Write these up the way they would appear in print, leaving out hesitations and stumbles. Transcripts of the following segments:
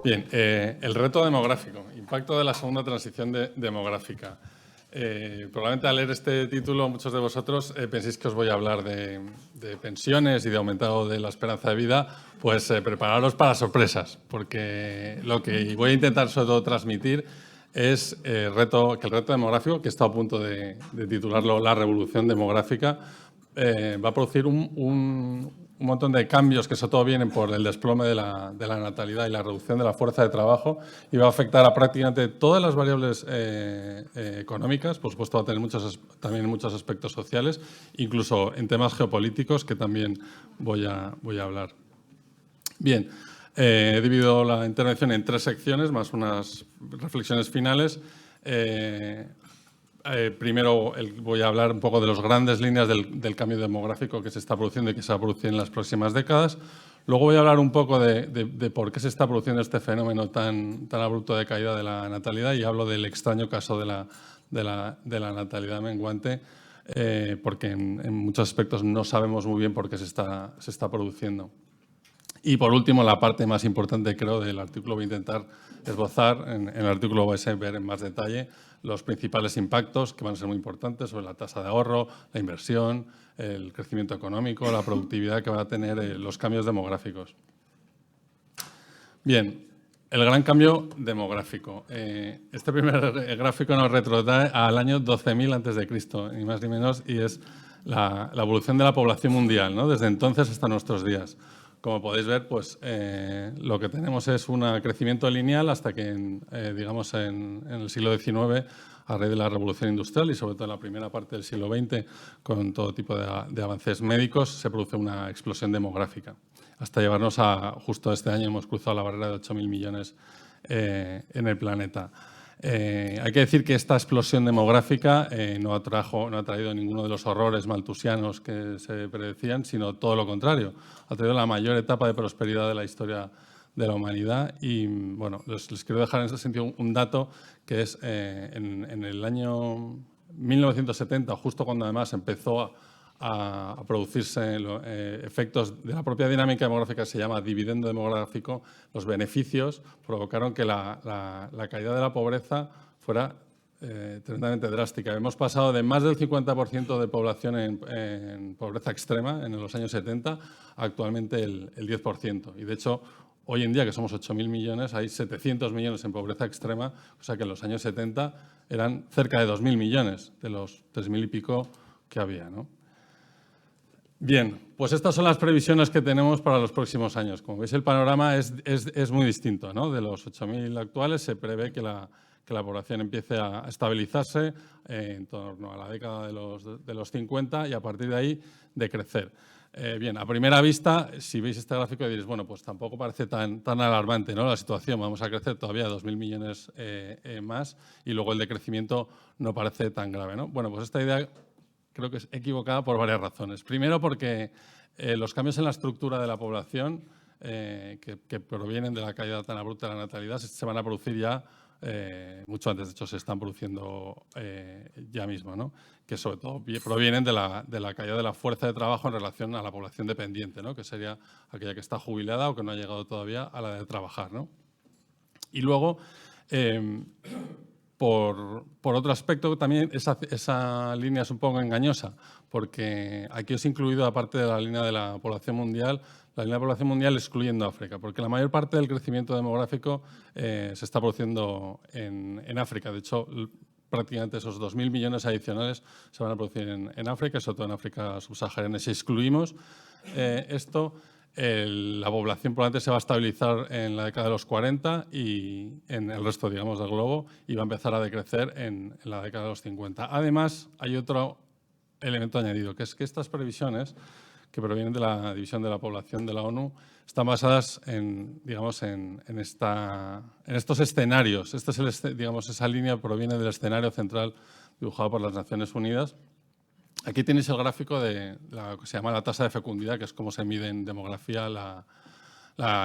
Bien, el reto demográfico, impacto de la segunda transición demográfica. Probablemente al leer este título muchos de vosotros penséis que os voy a hablar de pensiones y de aumentado de la esperanza de vida. Pues prepararos para sorpresas, porque lo que voy a intentar sobre todo transmitir es que el reto demográfico, que está a punto de titularlo La revolución demográfica, va a producir un montón de cambios que sobre todo vienen por el desplome de la natalidad y la reducción de la fuerza de trabajo, y va a afectar a prácticamente todas las variables económicas. Por supuesto va a tener también muchos aspectos sociales, incluso en temas geopolíticos, que también voy a hablar. Bien, he dividido la intervención en 3 secciones, más unas reflexiones finales. Primero voy a hablar un poco de las grandes líneas del cambio demográfico que se está produciendo y que se va a producir en las próximas décadas. Luego voy a hablar un poco de por qué se está produciendo este fenómeno tan abrupto de caída de la natalidad, y hablo del extraño caso de la natalidad menguante, porque en muchos aspectos no sabemos muy bien por qué se está produciendo. Y por último, la parte más importante, creo, del artículo, voy a intentar esbozar. En el artículo vais a ver en más detalle los principales impactos que van a ser muy importantes sobre la tasa de ahorro, la inversión, el crecimiento económico, la productividad que van a tener los cambios demográficos. Bien, el gran cambio demográfico. Este primer gráfico nos retrotrae al año 12.000 a.C., ni más ni menos, y es la evolución de la población mundial, ¿no? Desde entonces hasta nuestros días. Como podéis ver, pues lo que tenemos es un crecimiento lineal hasta que, digamos, en el siglo XIX, a raíz de la revolución industrial y sobre todo en la primera parte del siglo XX, con todo tipo de avances médicos, se produce una explosión demográfica. Hasta llevarnos a, justo este año, hemos cruzado la barrera de 8.000 millones en el planeta. Hay que decir que esta explosión demográfica no ha traído ninguno de los horrores maltusianos que se predecían, sino todo lo contrario. Ha traído la mayor etapa de prosperidad de la historia de la humanidad. Y bueno, les quiero dejar en ese sentido un dato, que es en el año 1970, justo cuando además empezó a producirse efectos de la propia dinámica demográfica, que se llama dividendo demográfico. Los beneficios provocaron que la caída de la pobreza fuera tremendamente drástica. Hemos pasado de más del 50% de población en pobreza extrema en los años 70 a actualmente el 10%. Y de hecho, hoy en día, que somos 8.000 millones, hay 700 millones en pobreza extrema, o sea que en los años 70 eran cerca de 2.000 millones de los 3.000 y pico que había, ¿no? Bien, pues estas son las previsiones que tenemos para los próximos años. Como veis, el panorama es muy distinto, ¿no? De los 8.000 actuales se prevé que la población empiece a estabilizarse en torno a la década de los 50 y a partir de ahí de crecer. Bien, a primera vista, si veis este gráfico diréis, bueno, pues tampoco parece tan alarmante, ¿no?, la situación. Vamos a crecer todavía 2.000 millones más, y luego el decrecimiento no parece tan grave, ¿no? Bueno, pues esta idea creo que es equivocada por varias razones. Primero, porque los cambios en la estructura de la población que provienen de la caída tan abrupta de la natalidad se van a producir ya mucho antes. De hecho, se están produciendo ya mismo, ¿no? Que sobre todo provienen de la caída de la fuerza de trabajo en relación a la población dependiente, ¿no?, que sería aquella que está jubilada o que no ha llegado todavía a la de trabajar, ¿no? Y luego, por otro aspecto, también esa línea es un poco engañosa, porque aquí os he incluido, aparte de la línea de la población mundial, la línea de la población mundial excluyendo África, porque la mayor parte del crecimiento demográfico se está produciendo en África. De hecho, prácticamente esos 2.000 millones adicionales se van a producir en África, sobre todo en África subsahariana. Si excluimos esto, la población probablemente se va a estabilizar en la década de los 40 y en el resto, digamos, del globo, y va a empezar a decrecer en la década de los 50. Además, hay otro elemento añadido, que es que estas previsiones, que provienen de la División de la Población de la ONU, están basadas digamos, en estos escenarios. Digamos, esa línea proviene del escenario central dibujado por las Naciones Unidas. Aquí tenéis el gráfico de lo que se llama la tasa de fecundidad, que es como se mide en demografía la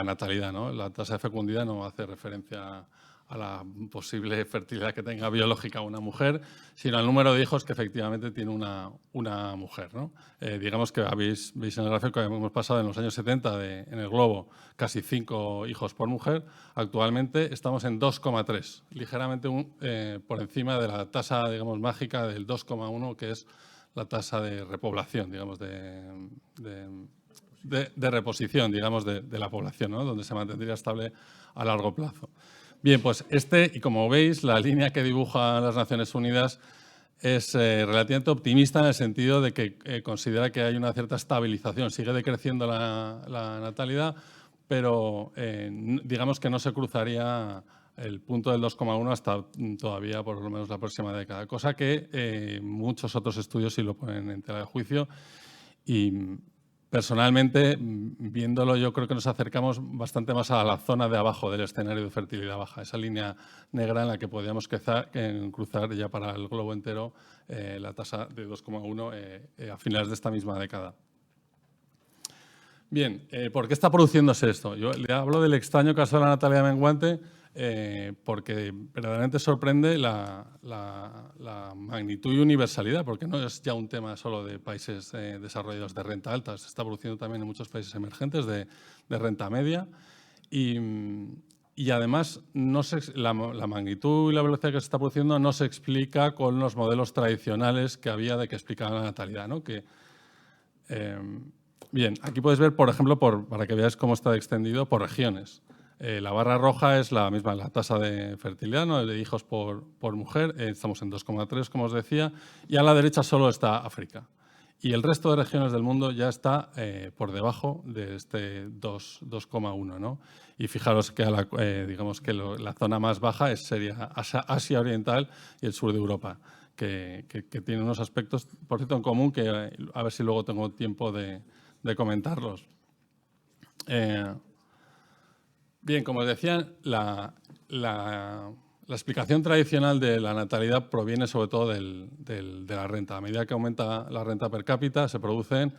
natalidad, ¿no? La tasa de fecundidad no hace referencia a la posible fertilidad que tenga biológica una mujer, sino al número de hijos que efectivamente tiene una mujer, ¿no? Digamos que veis en el gráfico que hemos pasado en los años 70 en el globo casi 5 hijos por mujer. Actualmente estamos en 2,3, ligeramente por encima de la tasa, digamos, mágica del 2,1, que es la tasa de repoblación, digamos, de reposición, digamos, de la población, ¿no? Donde se mantendría estable a largo plazo. Bien, pues y como veis, la línea que dibujan las Naciones Unidas es relativamente optimista en el sentido de que considera que hay una cierta estabilización. Sigue decreciendo la natalidad, pero digamos que no se cruzaría el punto del 2,1 hasta todavía por lo menos la próxima década, cosa que muchos otros estudios sí lo ponen en tela de juicio. Y personalmente, viéndolo, yo creo que nos acercamos bastante más a la zona de abajo del escenario de fertilidad baja, esa línea negra en la que podríamos cruzar ya para el globo entero la tasa de 2,1 a finales de esta misma década. Bien, ¿por qué está produciéndose esto? Yo le hablo del extraño caso de la natalidad menguante porque verdaderamente sorprende la magnitud y universalidad, porque no es ya un tema solo de países desarrollados de renta alta, se está produciendo también en muchos países emergentes de renta media y además la magnitud y la velocidad que se está produciendo no se explica con los modelos tradicionales que había de que explicaban la natalidad, ¿no? Bien, aquí podéis ver, por ejemplo, para que veáis cómo está extendido por regiones. La barra roja es la misma, la tasa de fertilidad, ¿no? De hijos por mujer. Estamos en 2,3, como os decía. Y a la derecha solo está África. Y el resto de regiones del mundo ya está por debajo de este 2,1, ¿no? Y fijaros que, digamos que la zona más baja sería Asia Oriental y el sur de Europa, que tiene unos aspectos, por cierto, en común, que a ver si luego tengo tiempo de comentarlos. Bien, como os decía, la explicación tradicional de la natalidad proviene sobre todo de la renta. A medida que aumenta la renta per cápita se producen,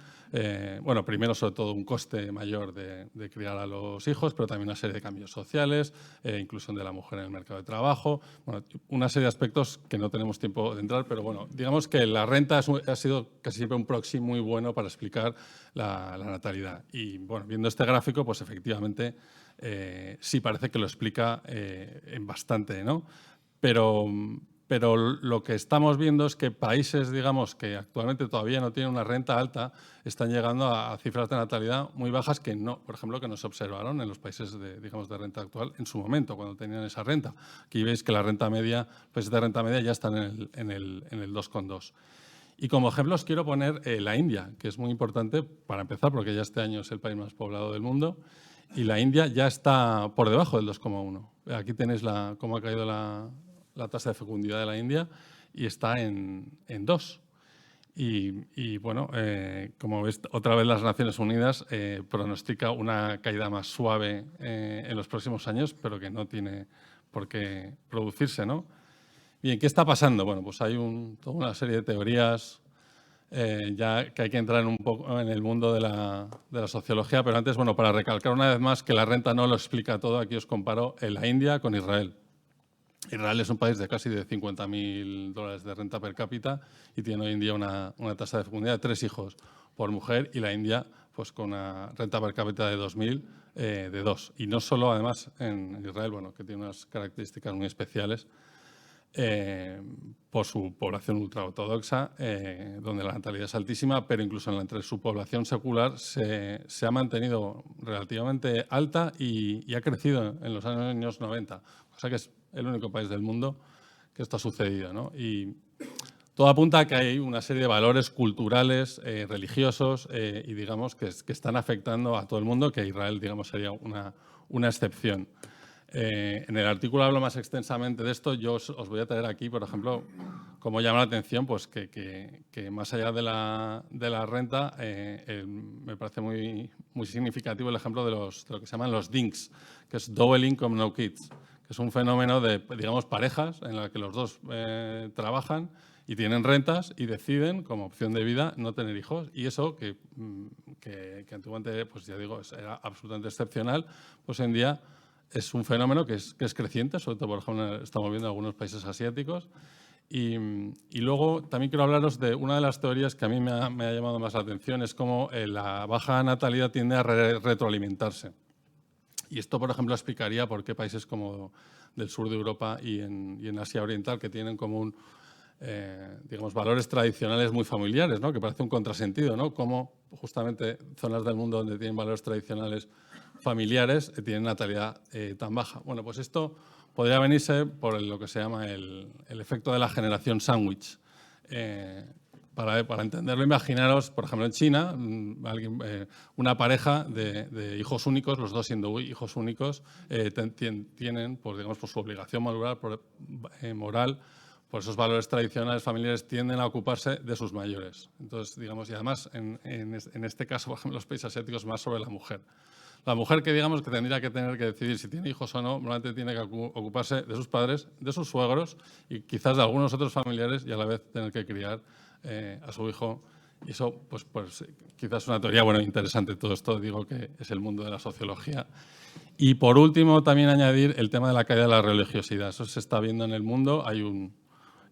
bueno, primero sobre todo un coste mayor de criar a los hijos, pero también una serie de cambios sociales, inclusión de la mujer en el mercado de trabajo, bueno, una serie de aspectos que no tenemos tiempo de entrar, pero bueno, digamos que la renta ha sido casi siempre un proxy muy bueno para explicar la natalidad. Y bueno, viendo este gráfico, pues efectivamente sí parece que lo explica en bastante, ¿no? Pero lo que estamos viendo es que países, digamos, que actualmente todavía no tienen una renta alta, están llegando a cifras de natalidad muy bajas que no, por ejemplo, que no se observaron en los países de renta actual en su momento, cuando tenían esa renta. Aquí veis que la renta media, países de renta media ya están en el 2,2. Y como ejemplo os quiero poner la India, que es muy importante para empezar, porque ya este año es el país más poblado del mundo. Y la India ya está por debajo del 2,1. Aquí tenéis cómo ha caído la tasa de fecundidad de la India y está en 2. Y bueno, como veis, otra vez las Naciones Unidas pronostica una caída más suave en los próximos años, pero que no tiene por qué producirse, ¿no? Bien, ¿qué está pasando? Bueno, pues hay toda una serie de teorías ya que hay que entrar un poco en el mundo de la sociología, pero antes, bueno, para recalcar una vez más que la renta no lo explica todo, aquí os comparo la India con Israel. Israel es un país de casi de $50.000 de renta per cápita y tiene hoy en día una tasa de fecundidad de 3 hijos por mujer, y la India pues con una renta per cápita de 2.000 de 2. Y no solo, además, en Israel, bueno, que tiene unas características muy especiales, por su población ultraortodoxa, donde la natalidad es altísima, pero incluso entre su población secular se ha mantenido relativamente alta y ha crecido en los años 90, cosa que es el único país del mundo que esto ha sucedido, ¿no? Y todo apunta a que hay una serie de valores culturales, religiosos y digamos que están afectando a todo el mundo, que Israel, digamos, sería una excepción. En el artículo hablo más extensamente de esto. Yo os voy a traer aquí, por ejemplo, cómo llama la atención pues, que más allá de la renta, me parece muy significativo el ejemplo de lo que se llaman los DINKs, que es Double Income No Kids, que es un fenómeno de, digamos, parejas en la que los dos trabajan y tienen rentas y deciden, como opción de vida, no tener hijos. Y eso, que antiguamente, pues ya digo, era absolutamente excepcional, pues hoy en día es un fenómeno que es creciente, sobre todo, por ejemplo, estamos viendo en algunos países asiáticos. Y luego también quiero hablaros de una de las teorías que a mí me ha llamado más la atención, es cómo la baja natalidad tiende a retroalimentarse. Y esto, por ejemplo, explicaría por qué países como del sur de Europa y en Asia Oriental, que tienen como digamos, valores tradicionales muy familiares, ¿no? Que parece un contrasentido, ¿no? Cómo justamente zonas del mundo donde tienen valores tradicionales familiares tienen natalidad tan baja. Bueno, pues esto podría venirse por lo que se llama el efecto de la generación sándwich. Para entenderlo, imaginaros, por ejemplo, en China, una pareja de hijos únicos, los dos siendo hijos únicos, tienen, pues, digamos, por su obligación moral, por esos valores tradicionales familiares, tienden a ocuparse de sus mayores. Entonces, digamos, y además, en este caso, por ejemplo, los países asiáticos, más sobre la mujer. La mujer que, digamos, que tendría que tener que decidir si tiene hijos o no, normalmente tiene que ocuparse de sus padres, de sus suegros y quizás de algunos otros familiares, y a la vez tener que criar a su hijo. Y eso, pues quizás es una teoría, bueno, interesante. Todo esto, digo, que es el mundo de la sociología. Y por último, también añadir el tema de la caída de la religiosidad. Eso se está viendo en el mundo.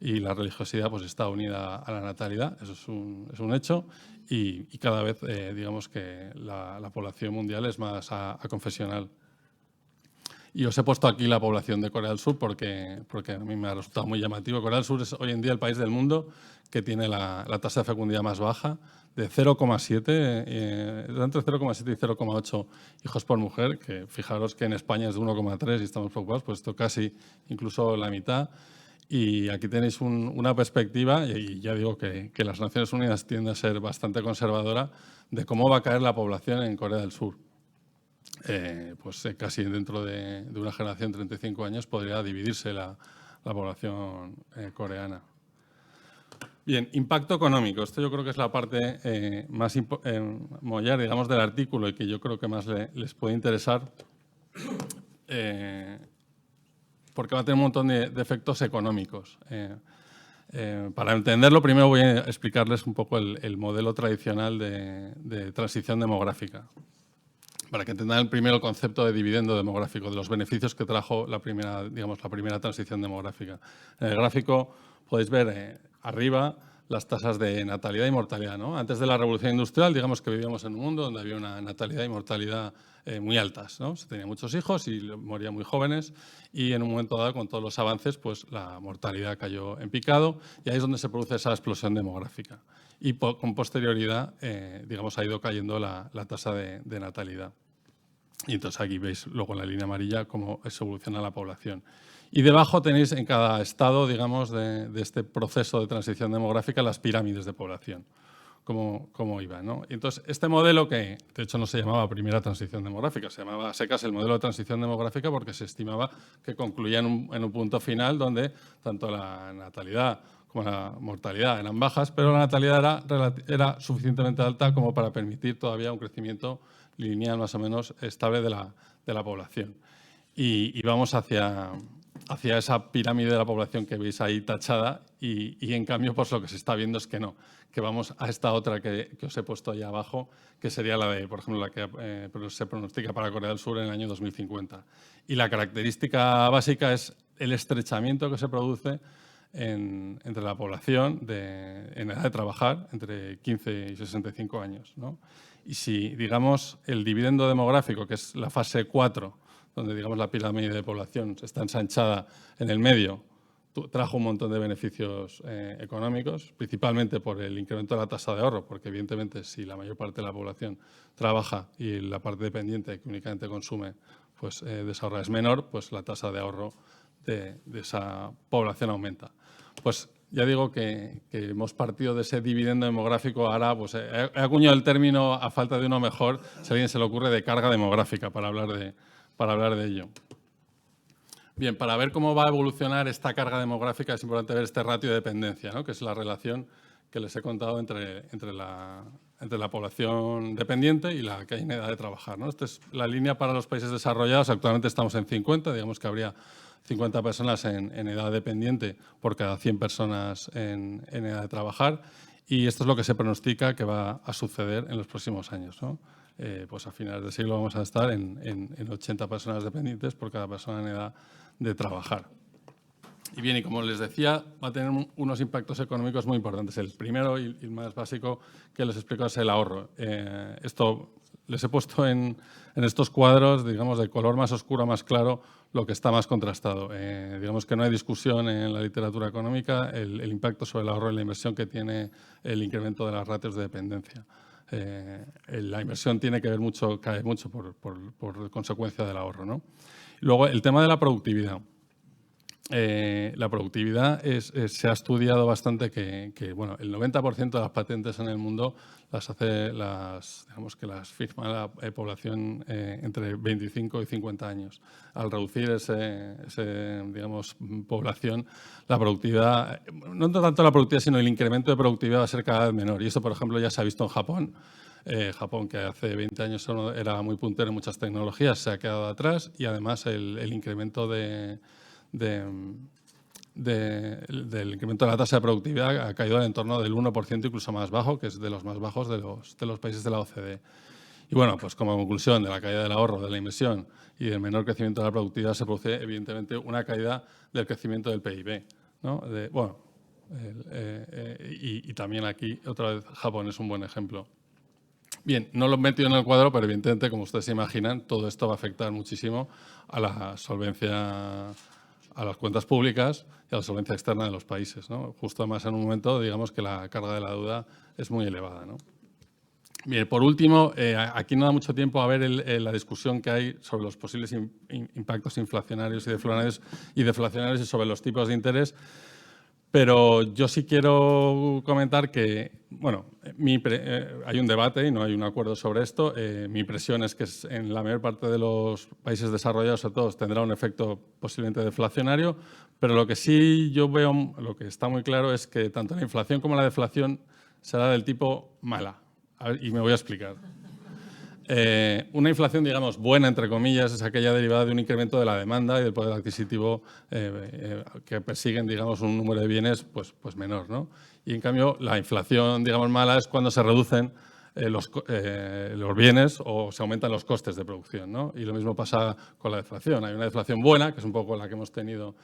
Y la religiosidad, pues, está unida a la natalidad. Eso es un hecho. Y cada vez, digamos, que la población mundial es más confesional. Y os he puesto aquí la población de Corea del Sur porque a mí me ha resultado muy llamativo. Corea del Sur es hoy en día el país del mundo que tiene la tasa de fecundidad más baja, de 0,7, entre 0,7 y 0,8 hijos por mujer, que fijaros que en España es de 1,3 y estamos preocupados, pues esto casi incluso la mitad. Y aquí tenéis una perspectiva, y ya digo que las Naciones Unidas tienden a ser bastante conservadora, de cómo va a caer la población en Corea del Sur. Pues casi dentro de una generación, 35 años, podría dividirse la población coreana. Bien, impacto económico. Esto yo creo que es la parte más mollar, digamos, del artículo y que yo creo que más les puede interesar, porque va a tener un montón de efectos económicos. Para entenderlo, primero voy a explicarles un poco el modelo tradicional de transición demográfica, para que entendan primero el concepto de dividendo demográfico, de los beneficios que trajo la primera transición demográfica. En el gráfico podéis ver arriba las tasas de natalidad y mortalidad, ¿no? Antes de la revolución industrial, digamos que vivíamos en un mundo donde había una natalidad y mortalidad muy altas, ¿no? Se tenían muchos hijos y morían muy jóvenes, y en un momento dado, con todos los avances, pues la mortalidad cayó en picado, y ahí es donde se produce esa explosión demográfica. Y con posterioridad, digamos, ha ido cayendo la tasa de natalidad. Y entonces aquí veis luego en la línea amarilla cómo se evoluciona la población. Y debajo tenéis en cada estado, digamos, de este proceso de transición demográfica, las pirámides de población, cómo iban, ¿no? Y entonces, este modelo, que de hecho no se llamaba primera transición demográfica, se llamaba a secas el modelo de transición demográfica, porque se estimaba que concluía en un punto final donde tanto la natalidad como la mortalidad eran bajas, pero la natalidad era suficientemente alta como para permitir todavía un crecimiento lineal más o menos estable de la población. Y vamos hacia esa pirámide de la población que veis ahí tachada, y en cambio, pues lo que se está viendo es que no, que vamos a esta otra que os he puesto ahí abajo, que sería la de, por ejemplo, la que se pronostica para Corea del Sur en el año 2050. Y la característica básica es el estrechamiento que se produce entre la población en edad de trabajar, entre 15 y 65 años, ¿no? Y si, digamos, el dividendo demográfico, que es la fase 4, donde, digamos, la pirámide de población está ensanchada en el medio, trajo un montón de beneficios económicos, principalmente por el incremento de la tasa de ahorro, porque evidentemente si la mayor parte de la población trabaja y la parte dependiente que únicamente consume, pues de esa ahorra es menor, pues la tasa de ahorro de esa población aumenta. Pues ya digo que hemos partido de ese dividendo demográfico. Ahora, pues he acuñado el término, a falta de uno mejor, si a alguien se le ocurre, de carga demográfica, para hablar de ello. Bien, para ver cómo va a evolucionar esta carga demográfica es importante ver este ratio de dependencia, ¿no? Que es la relación que les he contado entre la población dependiente y la que hay en edad de trabajar, ¿no? Esta es la línea para los países desarrollados. Actualmente estamos en 50, digamos que habría 50 personas en edad dependiente por cada 100 personas en edad de trabajar, y esto es lo que se pronostica que va a suceder en los próximos años, ¿no? pues a finales de siglo vamos a estar en 80 personas dependientes por cada persona en edad de trabajar. Y bien, y como les decía, va a tener unos impactos económicos muy importantes. El primero y el más básico que les explico es el ahorro. Esto les he puesto en estos cuadros, digamos, de color más oscuro a más claro, lo que está más contrastado. Digamos que no hay discusión en la literatura económica el impacto sobre el ahorro y la inversión que tiene el incremento de las ratios de dependencia. La inversión tiene que ver mucho, cae mucho por consecuencia del ahorro, ¿no? Luego, el tema de la productividad. La productividad se ha estudiado bastante que bueno, el 90% de las patentes en el mundo digamos que las firma la población entre 25 y 50 años. Al reducir digamos, población, la productividad, no tanto la productividad, sino el incremento de productividad va a ser cada vez menor. Y eso, por ejemplo, ya se ha visto en Japón. Japón, que hace 20 años era muy puntero en muchas tecnologías, se ha quedado atrás y además el incremento del incremento de la tasa de productividad ha caído al entorno del 1%, incluso más bajo, que es de los más bajos de los países de la OCDE. Y bueno, pues como conclusión de la caída del ahorro, de la inversión y del menor crecimiento de la productividad, se produce evidentemente una caída del crecimiento del PIB, ¿no? Y también aquí, otra vez, Japón es un buen ejemplo. Bien, no lo he metido en el cuadro, pero evidentemente, como ustedes se imaginan, todo esto va a afectar muchísimo a la solvencia, a las cuentas públicas y a la solvencia externa de los países, ¿no? Justo además en un momento, digamos, que la carga de la deuda es muy elevada, ¿no? Bien, por último, aquí no da mucho tiempo a ver la discusión que hay sobre los posibles impactos inflacionarios y deflacionarios y sobre los tipos de interés. Pero yo sí quiero comentar que, bueno, hay un debate y no hay un acuerdo sobre esto. Mi impresión es que en la mayor parte de los países desarrollados, sobre todo, tendrá un efecto posiblemente deflacionario, pero lo que sí yo veo, lo que está muy claro es que tanto la inflación como la deflación será del tipo mala. Y me voy a explicar. Una inflación, digamos, buena, entre comillas, es aquella derivada de un incremento de la demanda y del poder adquisitivo que persiguen, digamos, un número de bienes pues menor, ¿no? Y, en cambio, la inflación, digamos, mala es cuando se reducen los bienes o se aumentan los costes de producción, ¿no? Y lo mismo pasa con la deflación. Hay una deflación buena, que es un poco la que hemos tenido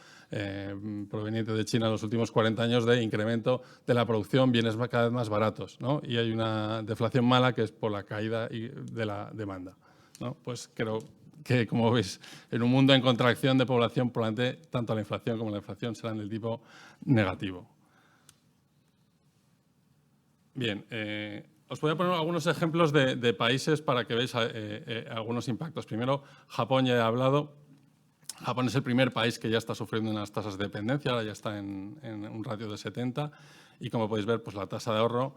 proveniente de China en los últimos 40 años, de incremento de la producción, bienes cada vez más baratos, ¿no? Y hay una deflación mala que es por la caída de la demanda, ¿no? Pues creo que, como veis, en un mundo en contracción de población, probablemente tanto la inflación como la deflación serán del tipo negativo. Bien, os voy a poner algunos ejemplos de países para que veáis algunos impactos. Primero, Japón, ya he hablado. Japón es el primer país que ya está sufriendo unas tasas de dependencia, ahora ya está en un ratio de 70 y, como podéis ver, pues la tasa de ahorro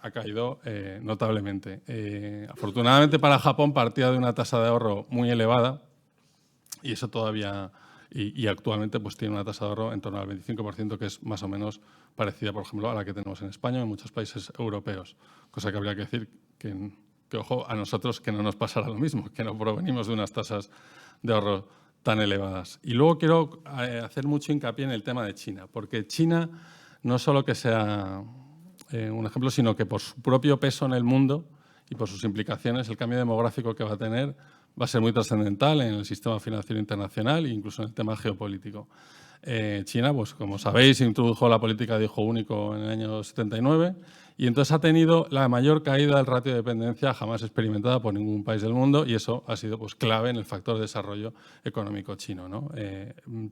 ha caído notablemente. Afortunadamente para Japón partía de una tasa de ahorro muy elevada y eso todavía... Y actualmente pues tiene una tasa de ahorro en torno al 25%, que es más o menos parecida, por ejemplo, a la que tenemos en España o en muchos países europeos. Cosa que habría que decir que ojo, a nosotros que no nos pasará lo mismo, que no provenimos de unas tasas de ahorro tan elevadas. Y luego quiero hacer mucho hincapié en el tema de China, porque China no solo que sea un ejemplo, sino que por su propio peso en el mundo y por sus implicaciones, el cambio demográfico que va a tener va a ser muy trascendental en el sistema financiero internacional e incluso en el tema geopolítico. China, pues como sabéis, introdujo la política de hijo único en el año 79 y entonces ha tenido la mayor caída del ratio de dependencia jamás experimentada por ningún país del mundo y eso ha sido pues clave en el factor de desarrollo económico chino, ¿no?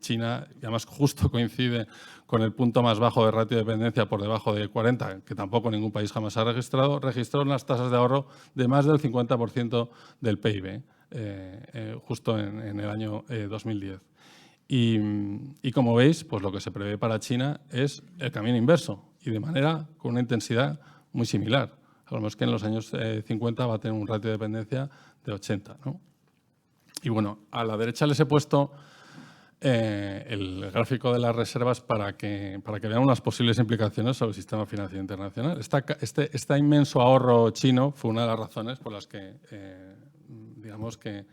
China, además, justo coincide con el punto más bajo de ratio de dependencia, por debajo de 40, que tampoco ningún país jamás ha registrado, registró unas tasas de ahorro de más del 50% del PIB, justo en el año 2010. Y como veis, pues lo que se prevé para China es el camino inverso y de manera con una intensidad muy similar. A lo mejor que en los años 50 va a tener un ratio de dependencia de 80, ¿no? Y bueno, a la derecha les he puesto el gráfico de las reservas para que vean unas posibles implicaciones sobre el sistema financiero internacional. Este inmenso ahorro chino fue una de las razones por las que, digamos que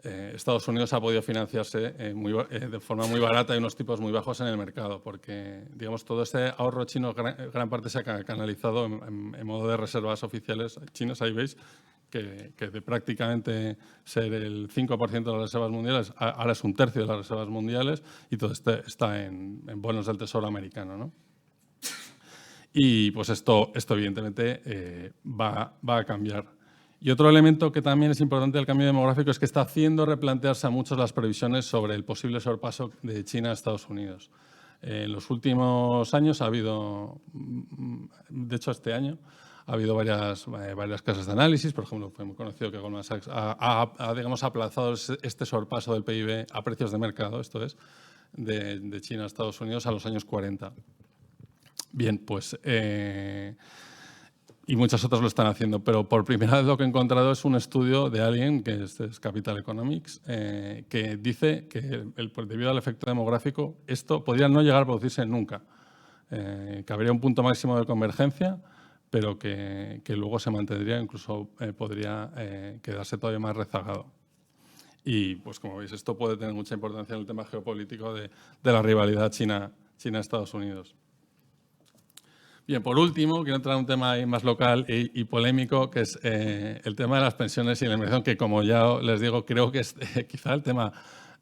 Estados Unidos ha podido financiarse de forma muy barata y unos tipos muy bajos en el mercado, porque, digamos, todo este ahorro chino gran parte se ha canalizado en modo de reservas oficiales chinas, ahí veis, que de prácticamente ser el 5% de las reservas mundiales, ahora es 1/3 de las reservas mundiales y todo está en bonos del Tesoro americano, ¿no? Y pues esto evidentemente va a cambiar. Y otro elemento que también es importante del cambio demográfico es que está haciendo replantearse a muchos las previsiones sobre el posible sorpaso de China a Estados Unidos. En los últimos años ha habido, de hecho este año, ha habido varias casas de análisis. Por ejemplo, fue muy conocido que Goldman Sachs digamos, aplazado este sorpaso del PIB a precios de mercado, esto es, de China a Estados Unidos a los años 40. Bien, pues, y muchas otras lo están haciendo, pero por primera vez lo que he encontrado es un estudio de alguien, que es Capital Economics, que dice que debido al efecto demográfico esto podría no llegar a producirse nunca, que habría un punto máximo de convergencia, pero que luego se mantendría, incluso podría quedarse todavía más rezagado. Y pues como veis, esto puede tener mucha importancia en el tema geopolítico de la rivalidad China-Estados Unidos. Bien, por último, quiero entrar en un tema ahí más local y polémico, que es el tema de las pensiones y la inmigración, que como ya les digo, creo que es quizá el tema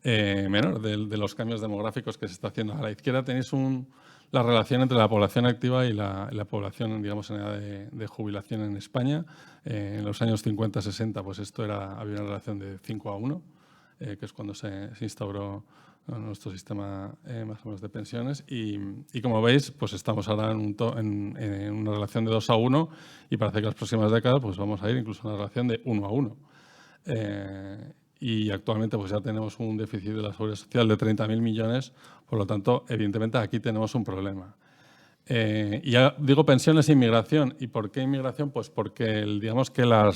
menor de los cambios demográficos que se está haciendo. A la izquierda tenéis la relación entre la población activa y la población, digamos, en edad de jubilación en España. En los años 50-60, pues había una relación de 5:1, que es cuando se instauró nuestro sistema más o menos de pensiones y como veis, pues estamos ahora en una relación de 2:1 y parece que las próximas décadas pues vamos a ir incluso a una relación de 1:1. Y actualmente pues ya tenemos un déficit de la seguridad social de 30.000 millones, por lo tanto, evidentemente aquí tenemos un problema. Y ya digo pensiones e inmigración. ¿Y por qué inmigración? Pues porque digamos que la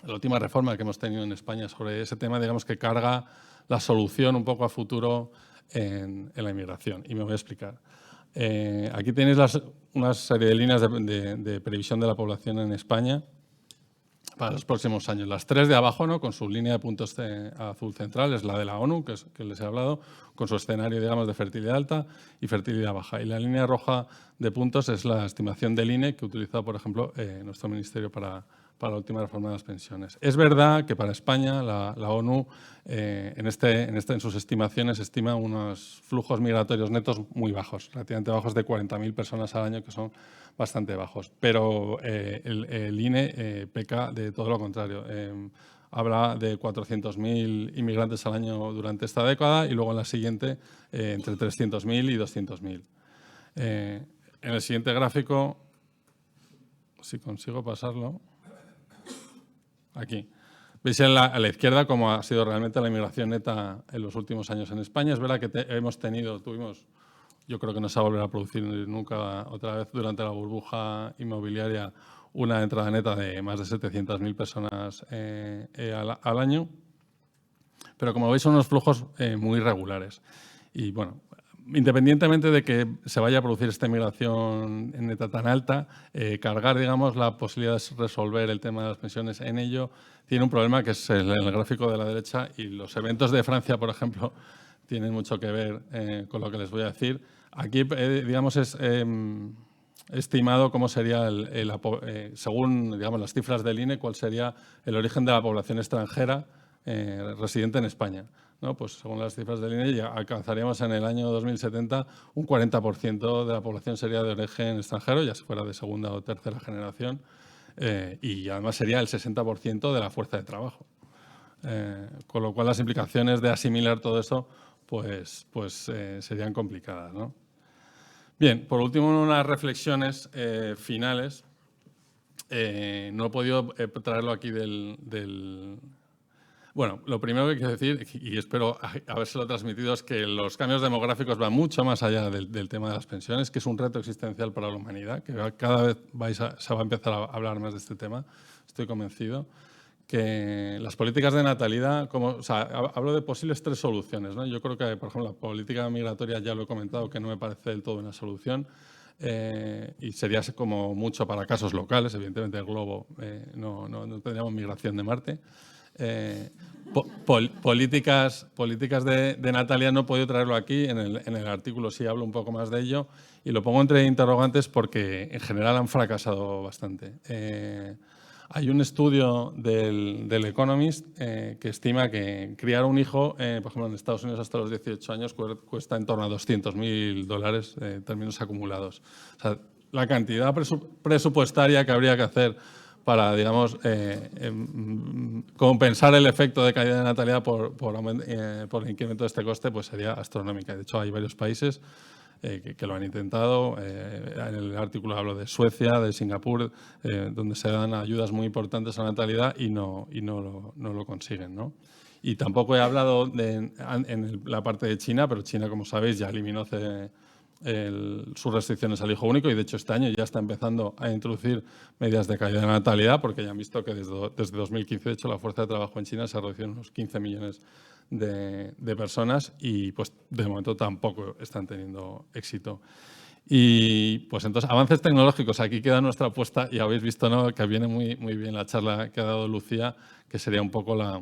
última reforma que hemos tenido en España sobre ese tema, digamos que carga la solución un poco a futuro en la inmigración. Y me voy a explicar. Aquí tenéis una serie de líneas de previsión de la población en España para los próximos años. Las 3 de abajo, ¿no?, con su línea de puntos azul central, es la de la ONU, que les he hablado, con su escenario, digamos, de fertilidad alta y fertilidad baja. Y la línea roja de puntos es la estimación del INE que utiliza, por ejemplo, nuestro ministerio para la última reforma de las pensiones. Es verdad que para España la ONU en sus estimaciones estima unos flujos migratorios netos muy bajos, relativamente bajos, de 40.000 personas al año, que son bastante bajos. Pero el INE peca de todo lo contrario. Habla de 400.000 inmigrantes al año durante esta década y luego en la siguiente entre 300.000 y 200.000. En el siguiente gráfico, si consigo pasarlo, aquí. Veis a la izquierda cómo ha sido realmente la inmigración neta en los últimos años en España. Es verdad que tuvimos, yo creo que no se va a volver a producir nunca otra vez durante la burbuja inmobiliaria, una entrada neta de más de 700.000 personas al año. Pero como veis son unos flujos muy irregulares. Y bueno, independientemente de que se vaya a producir esta inmigración neta tan alta, cargar, digamos, la posibilidad de resolver el tema de las pensiones en ello tiene un problema, que es el gráfico de la derecha, y los eventos de Francia, por ejemplo, tienen mucho que ver con lo que les voy a decir. Aquí, digamos, es estimado cómo sería, según, digamos, las cifras del INE, cuál sería el origen de la población extranjera residente en España, ¿no? Pues según las cifras del INE, ya alcanzaríamos en el año 2070 un 40% de la población sería de origen extranjero, ya si fuera de segunda o tercera generación, y además sería el 60% de la fuerza de trabajo. Con lo cual las implicaciones de asimilar todo eso pues serían complicadas, ¿no? Bien, por último, unas reflexiones finales. No he podido traerlo aquí Bueno, lo primero que quiero decir, y espero habérselo transmitido, es que los cambios demográficos van mucho más allá del tema de las pensiones, que es un reto existencial para la humanidad, que cada vez se va a empezar a hablar más de este tema, estoy convencido. Que las políticas de natalidad, hablo de posibles 3 soluciones, ¿no? Yo creo que, por ejemplo, la política migratoria ya lo he comentado, que no me parece del todo una solución, y sería como mucho para casos locales. Evidentemente el globo no tendríamos migración de Marte. Políticas de natalidad no he podido traerlo aquí, en el artículo sí hablo un poco más de ello y lo pongo entre interrogantes porque en general han fracasado bastante. Hay un estudio del Economist que estima que criar un hijo, por ejemplo, en Estados Unidos hasta los 18 años cuesta en torno a $200.000 en términos acumulados. O sea, la cantidad presupuestaria que habría que hacer para, digamos, compensar el efecto de caída de natalidad por el incremento de este coste, pues sería astronómica. De hecho, hay varios países que lo han intentado. En el artículo hablo de Suecia, de Singapur, donde se dan ayudas muy importantes a la natalidad y no lo consiguen, ¿no? Y tampoco he hablado en la parte de China, pero China, como sabéis, ya eliminó sus restricciones al hijo único y, de hecho, este año ya está empezando a introducir medidas de caída de natalidad, porque ya han visto que desde 2015, de hecho, la fuerza de trabajo en China se ha reducido en unos 15 millones de personas y, pues, de momento tampoco están teniendo éxito. Y, pues, entonces, avances tecnológicos. Aquí queda nuestra apuesta y habéis visto, ¿no?, que viene muy bien la charla que ha dado Lucía, que sería un poco la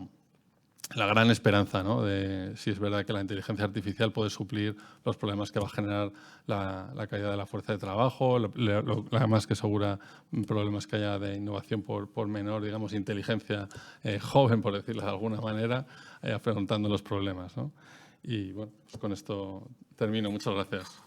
gran esperanza, ¿no?, de si es verdad que la inteligencia artificial puede suplir los problemas que va a generar la caída de la fuerza de trabajo, además que asegura problemas que haya de innovación por menor, digamos, inteligencia joven, por decirlo de alguna manera, afrontando los problemas, ¿no? Y bueno, pues con esto termino. Muchas gracias.